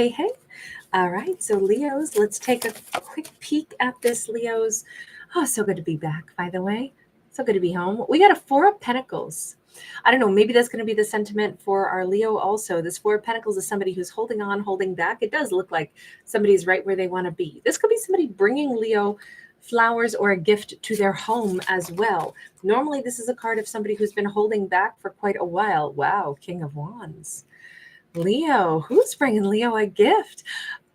Hey, hey. All right, so Leos, let's take a quick peek at this, Leos. Oh, so good to be back, by the way. So good to be home. We got a Four of Pentacles. I don't know, maybe that's going to be the sentiment for our Leo also. This Four of Pentacles is somebody who's holding on, holding back. It does look like somebody's right where they want to be. This could be somebody bringing Leo flowers or a gift to their home as well. Normally, this is a card of somebody who's been holding back for quite a while. Wow, King of Wands. Leo, who's bringing Leo a gift?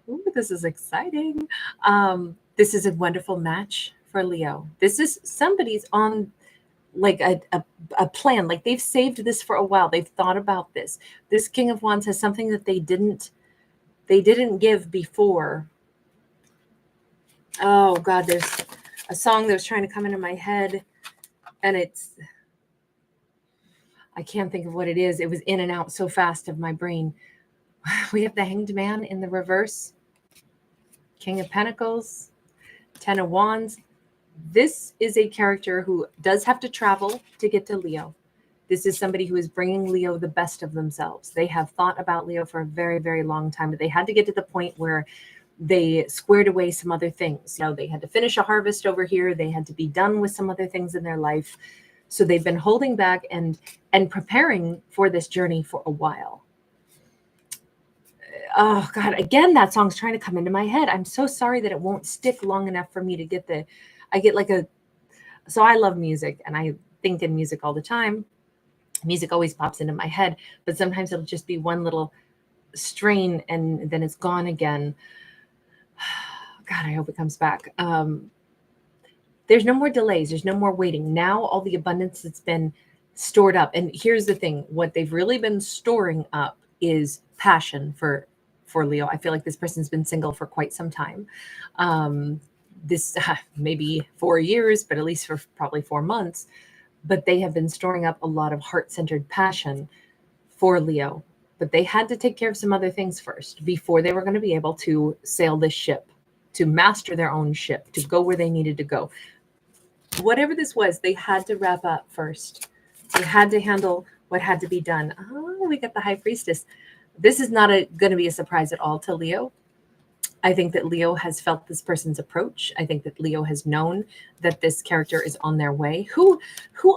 Ooh, this is exciting. This is a wonderful match for Leo. This is somebody's on like a plan, like they've saved this for a while. They've thought about this. This King of Wands has something that they didn't give before. Oh God, there's a song that was trying to come into my head, and I can't think of what it is. It was in and out so fast of my brain. We have the Hanged Man in the reverse, King of Pentacles, Ten of Wands. This is a character who does have to travel to get to Leo. This is somebody who is bringing Leo the best of themselves. They have thought about Leo for a very, very long time, but they had to get to the point where they squared away some other things. You know, they had to finish a harvest over here. They had to be done with some other things in their life. So they've been holding back and preparing for this journey for a while. Oh God, again, that song's trying to come into my head. I'm so sorry that it won't stick long enough for me to get so I love music and I think in music all the time. Music always pops into my head, but sometimes it'll just be one little strain and then it's gone again. God, I hope it comes back. There's no more delays. There's no more waiting. Now all the abundance that's been stored up. And here's the thing, what they've really been storing up is passion for Leo. I feel like this person's been single for quite some time. This maybe 4 years, but at least for probably 4 months. But they have been storing up a lot of heart-centered passion for Leo. But they had to take care of some other things first before they were going to be able to sail this ship, to master their own ship, to go where they needed to go. Whatever this was, they had to wrap up first. They had to handle what had to be done. Oh, we got the High Priestess. This is not going to be a surprise at all to Leo. I think that Leo has felt this person's approach. I think that Leo has known that this character is on their way. Who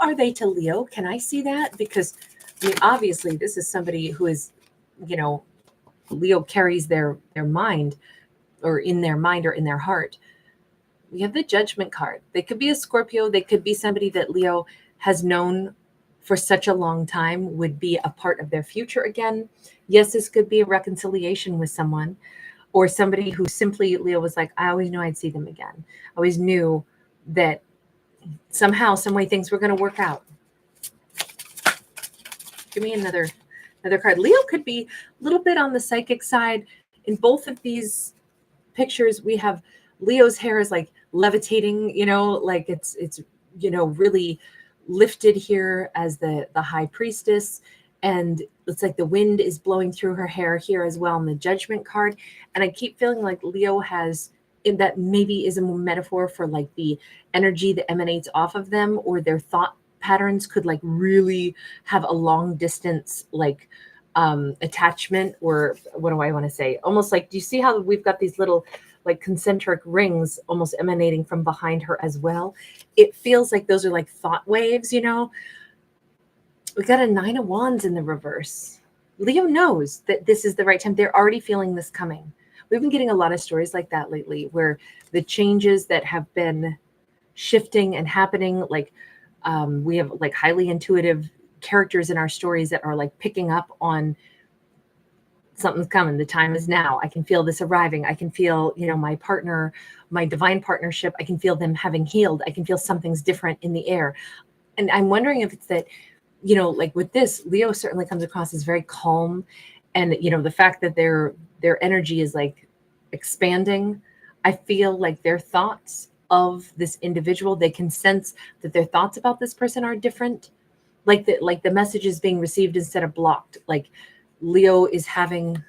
are they to Leo? Can I see that? Because I mean, obviously, this is somebody who is, Leo carries their mind, or in their mind or in their heart. We have the Judgment card. They could be a Scorpio. They could be somebody that Leo has known for such a long time would be a part of their future again. Yes, this could be a reconciliation with someone, or somebody who simply Leo was like, I always knew I'd see them again. I always knew that somehow, some way things were going to work out. Give me another card. Leo could be a little bit on the psychic side. In both of these pictures, we have Leo's hair is like levitating, like it's really lifted here as the High Priestess. And it's like the wind is blowing through her hair here as well in the Judgment card. And I keep feeling like Leo has, in that maybe is a metaphor for like the energy that emanates off of them, or their thought patterns could like really have a long distance like attachment, or what do I want to say? Almost like, do you see how we've got these little like concentric rings almost emanating from behind her as well? It feels like those are like thought waves, We got a Nine of Wands in the reverse. Leo knows that this is the right time. They're already feeling this coming. We've been getting a lot of stories like that lately, where the changes that have been shifting and happening, like we have like highly intuitive characters in our stories that are like picking up on something's coming. The time is now. I can feel this arriving. I can feel, my partner, my divine partnership. I can feel them having healed. I can feel something's different in the air. And I'm wondering if it's that, like with this, Leo certainly comes across as very calm. And, the fact that their energy is like expanding, I feel like their thoughts of this individual, they can sense that their thoughts about this person are different. Like the message is being received instead of blocked. Like Leo is having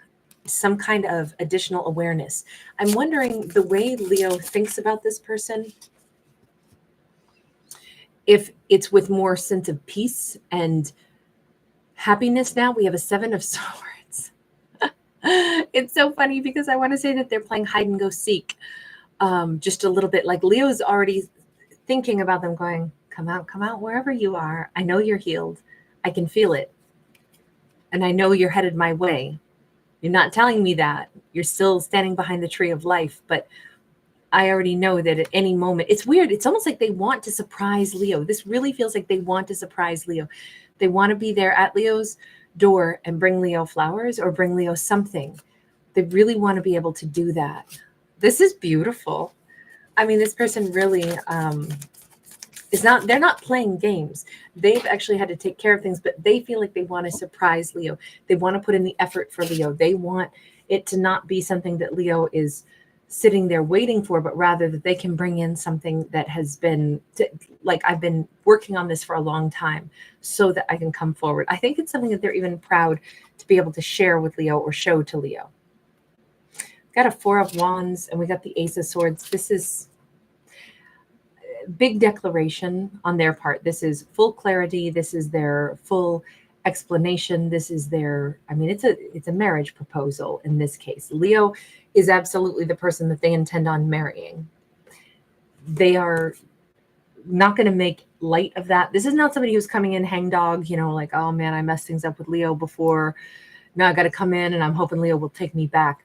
some kind of additional awareness. I'm wondering the way Leo thinks about this person, if it's with more sense of peace and happiness. Now we have a Seven of Swords. It It's so funny because I want to say that they're playing hide and go seek, just a little bit. Like Leo's already thinking about them going, come out wherever you are. I know you're healed. I can feel it. And I know you're headed my way. You're not telling me that. You're still standing behind the tree of life, but I already know that at any moment, it's weird. It's almost like they want to surprise Leo. This really feels like they want to surprise Leo. They want to be there at Leo's door and bring Leo flowers or bring Leo something. They really want to be able to do that. This is beautiful. I mean, this person really they're not playing games. They've actually had to take care of things, but they feel like they want to surprise Leo. They want to put in the effort for Leo. They want it to not be something that Leo is sitting there waiting for, but rather that they can bring in something that has been like, I've been working on this for a long time so that I can come forward. I think it's something that they're even proud to be able to share with Leo or show to Leo. Got a 4 of Wands and we got the Ace of Swords. This is big declaration on their part. This is full clarity. This is their full explanation. This is their, I mean, it's a marriage proposal in this case. Leo is absolutely the person that they intend on marrying. They are not going to make light of that. This is not somebody who's coming in hangdog, you know, like, oh man, I messed things up with Leo before. Now I got to come in and I'm hoping Leo will take me back.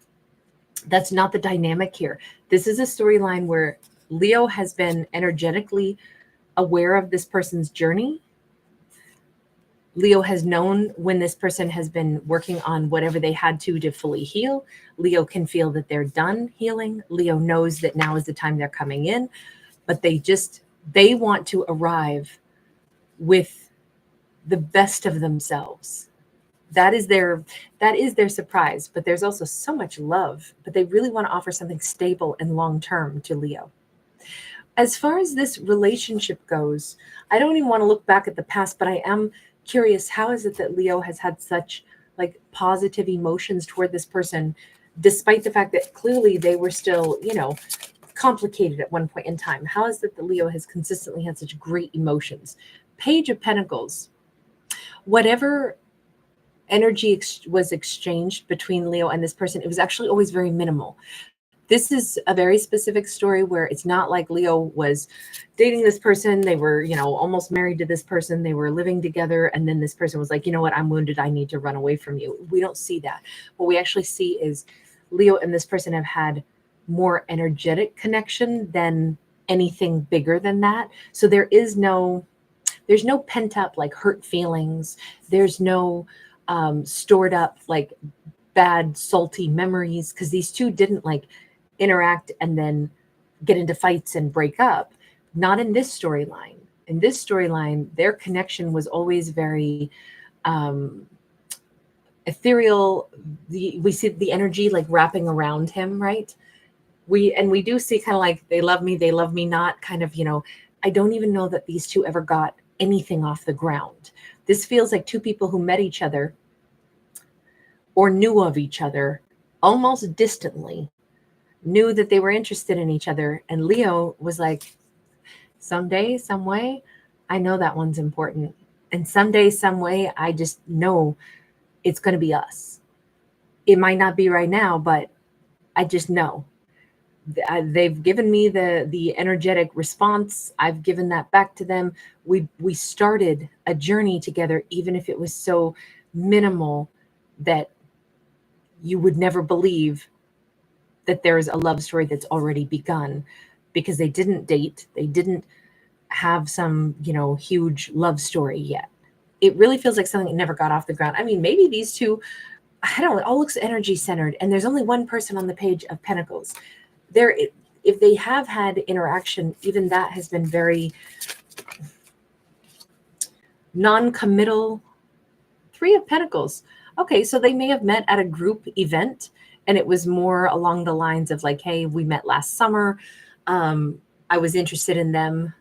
That's not the dynamic here. This is a storyline where Leo has been energetically aware of this person's journey. Leo has known when this person has been working on whatever they had to fully heal. Leo can feel that they're done healing. Leo knows that now is the time they're coming in, but they want to arrive with the best of themselves. That is their surprise, but there's also so much love, but they really want to offer something stable and long-term to Leo. As far as this relationship goes, I don't even want to look back at the past, but I am curious, how is it that Leo has had such like positive emotions toward this person, despite the fact that clearly they were still, you know, complicated at one point in time? How is it that Leo has consistently had such great emotions? Page of Pentacles. Whatever energy was exchanged between Leo and this person, it was actually always very minimal. This is a very specific story where it's not like Leo was dating this person. They were, you know, almost married to this person. They were living together. And then this person was like, you know what, I'm wounded. I need to run away from you. We don't see that. What we actually see is Leo and this person have had more energetic connection than anything bigger than that. So there's no pent up like hurt feelings. There's no stored up like bad salty memories, because these two didn't like interact and then get into fights and break up. Not in this storyline. In this storyline, their connection was always very ethereal. We see the energy like wrapping around him, right? We do see kind of like they love me not, kind of, you know. I don't even know that these two ever got anything off the ground. This feels like two people who met each other or knew of each other almost distantly, knew that they were interested in each other. And Leo was like, someday, some way, I know that one's important. And someday, some way, I just know it's going to be us. It might not be right now, but I just know. They've given me the energetic response. I've given that back to them. We started a journey together, even if it was so minimal that you would never believe that there's a love story that's already begun, because they didn't date. They didn't have some, you know, huge love story yet. It really feels like something that never got off the ground. I mean, maybe these two, I don't know, it all looks energy centered, and there's only one person on the Page of Pentacles. If they have had interaction, even that has been very non-committal. 3 of Pentacles. Okay, so they may have met at a group event, and it was more along the lines of like, hey, we met last summer. I was interested in them.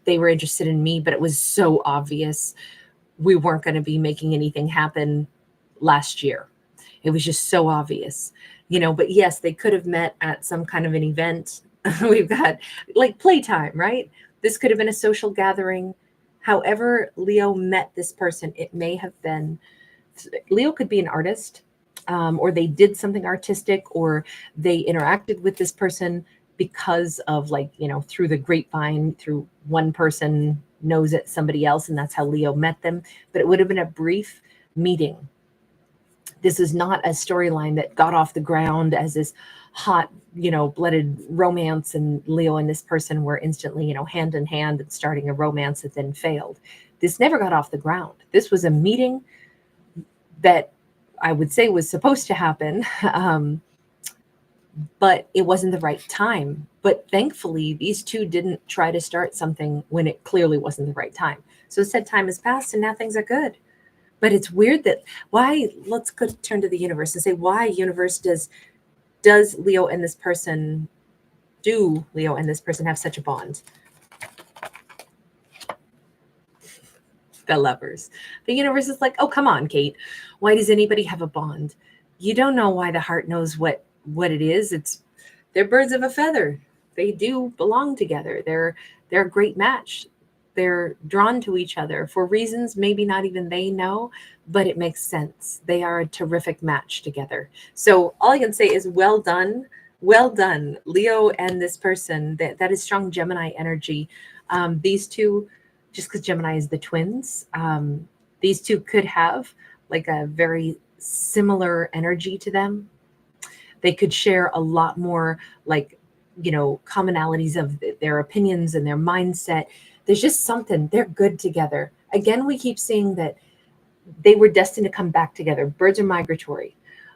They were interested in me, but it was so obvious we weren't going to be making anything happen last year. It was just so obvious, you know. But yes, they could have met at some kind of an event. We've got like playtime, right? This could have been a social gathering. However Leo met this person, it may have been, Leo could be an artist. or they did something artistic, or they interacted with this person because of, like, through the grapevine, through one person knows it, somebody else, and that's how Leo met them. But it would have been a brief meeting. This is not a storyline that got off the ground as this hot, blooded romance, and Leo and this person were instantly, hand in hand and starting a romance that then failed. This never got off the ground. This was a meeting that I would say was supposed to happen, but it wasn't the right time. But thankfully, these two didn't try to start something when it clearly wasn't the right time. So said time has passed and now things are good. But it's weird that let's turn to the universe and say, why, universe, does Leo and this person, do Leo and this person have such a bond? The Lovers. The universe is like, oh, come on, Kate. Why does anybody have a bond? You don't know why the heart knows what it is. They're birds of a feather. They do belong together. They're a great match. They're drawn to each other for reasons maybe not even they know, but it makes sense. They are a terrific match together. So all I can say is well done, Leo and this person. That is strong Gemini energy. These two, just because Gemini is the twins, these two could have like a very similar energy to them. They could share a lot more, like, commonalities of their opinions and their mindset. There's just something, they're good together. Again, we keep seeing that they were destined to come back together. Birds are migratory.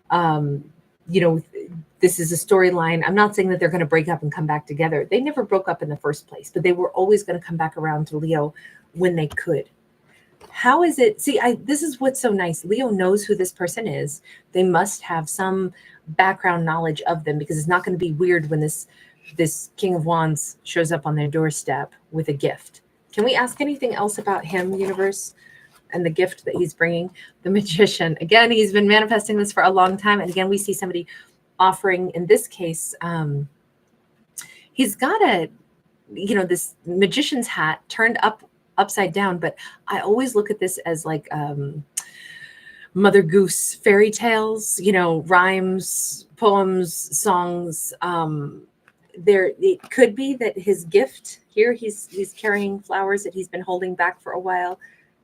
This is a storyline. I'm not saying that they're going to break up and come back together. They never broke up in the first place, but they were always going to come back around to Leo when they could. How is it? See, this is what's so nice. Leo knows who this person is. They must have some background knowledge of them, because it's not going to be weird when this King of Wands shows up on their doorstep with a gift. Can we ask anything else about him, universe, and the gift that he's bringing? The Magician. Again, he's been manifesting this for a long time. And again, we see somebody offering, in this case, he's got this magician's hat turned upside down. But I always look at this as like Mother Goose fairy tales, rhymes, poems, songs. It could be that his gift here, he's carrying flowers that he's been holding back for a while.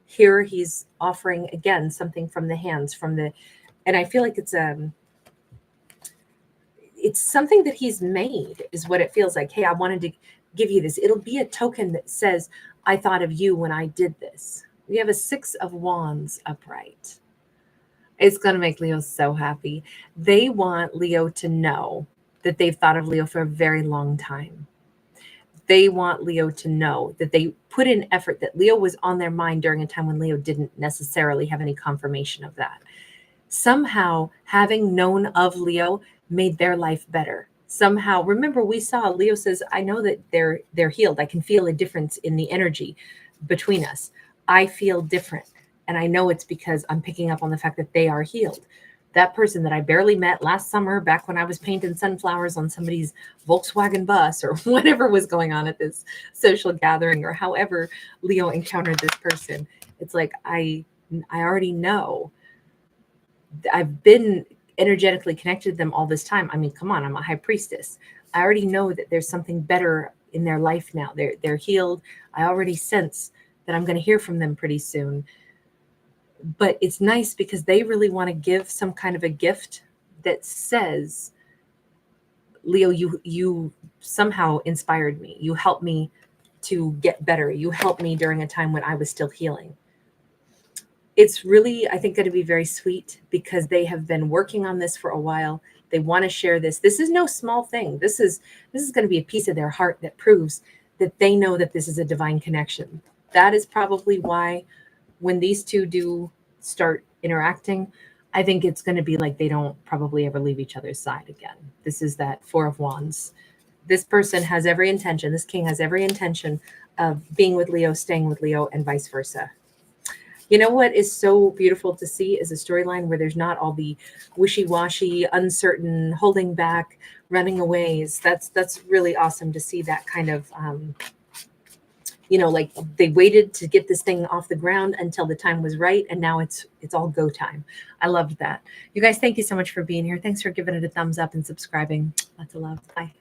Here he's offering again something from the hands, and I feel like it's something that he's made, is what it feels like. Hey, I wanted to give you this. It'll be a token that says, I thought of you when I did this. We have a 6 of Wands upright. It's going to make Leo so happy. They want Leo to know that they've thought of Leo for a very long time. They want Leo to know that they put in effort, that Leo was on their mind during a time when Leo didn't necessarily have any confirmation of that. Somehow, having known of Leo made their life better. Somehow, remember, we saw Leo says, I know that they're healed. I can feel a difference in the energy between us. I feel different. And I know it's because I'm picking up on the fact that they are healed. That person that I barely met last summer, back when I was painting sunflowers on somebody's Volkswagen bus, or whatever was going on at this social gathering, or however Leo encountered this person. It's like, I already know. I've been energetically connected to them all this time. I mean, come on, I'm a high priestess. I already know that there's something better in their life now. They're healed. I already sense that I'm going to hear from them pretty soon. But it's nice because they really want to give some kind of a gift that says, Leo, you somehow inspired me. You helped me to get better. You helped me during a time when I was still healing. It's really, I think, going to be very sweet because they have been working on this for a while. They want to share this. This is no small thing. This is going to be a piece of their heart that proves that they know that this is a divine connection. That is probably why when these two do start interacting, I think it's going to be like they don't probably ever leave each other's side again. This is that 4 of Wands. This person has every intention, this king has every intention of being with Leo, staying with Leo, and vice versa. You know what is so beautiful to see is a storyline where there's not all the wishy-washy, uncertain, holding back, running aways. That's really awesome to see that kind of like they waited to get this thing off the ground until the time was right, and now it's all go time. I loved that. You guys, thank you so much for being here. Thanks for giving it a thumbs up and subscribing. Lots of love. Bye.